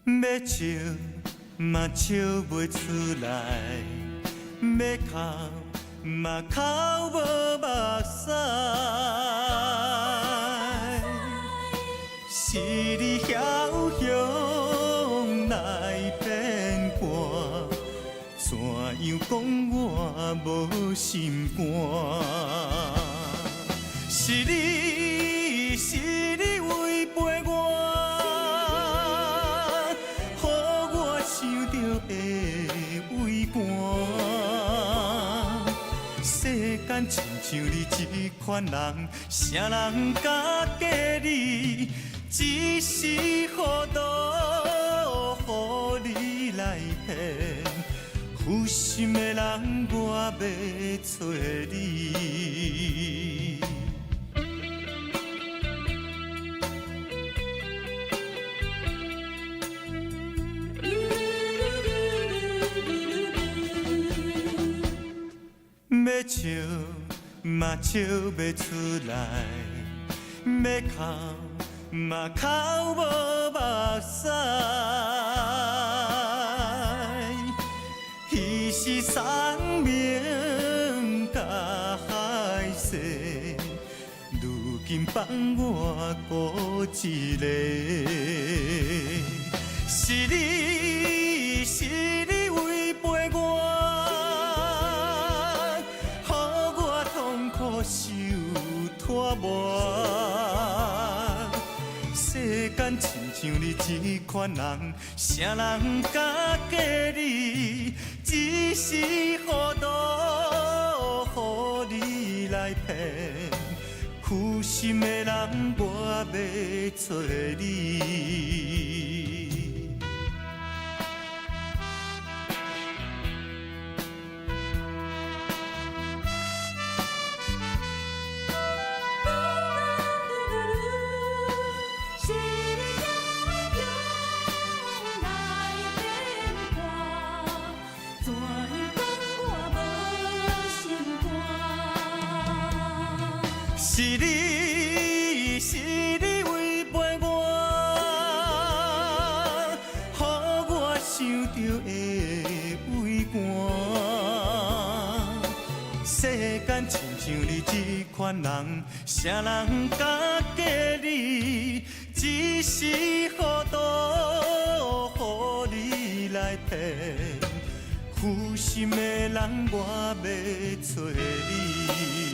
要笑嘛笑袂出来，要哭嘛哭无目屎。是你晓向来变卦，怎样讲我无心肝？是你违背我，予我想着会畏寒。世间亲像你这款人，啥人敢嫁你？只是予你来骗，负心的人我要找你。要笑嘛笑袂出来，要哭嘛哭无目屎。彼时生命甲海誓，如今放我孤一个。是你违背我，予我痛苦受拖磨。世间亲像你这款人，啥人敢嫁你？只是予你来骗，负心的人我要找你。是你违背我，予我想着会畏寒。世间亲像你这款人，啥人敢嫁你？只是予你来骗，负心的人我要找你。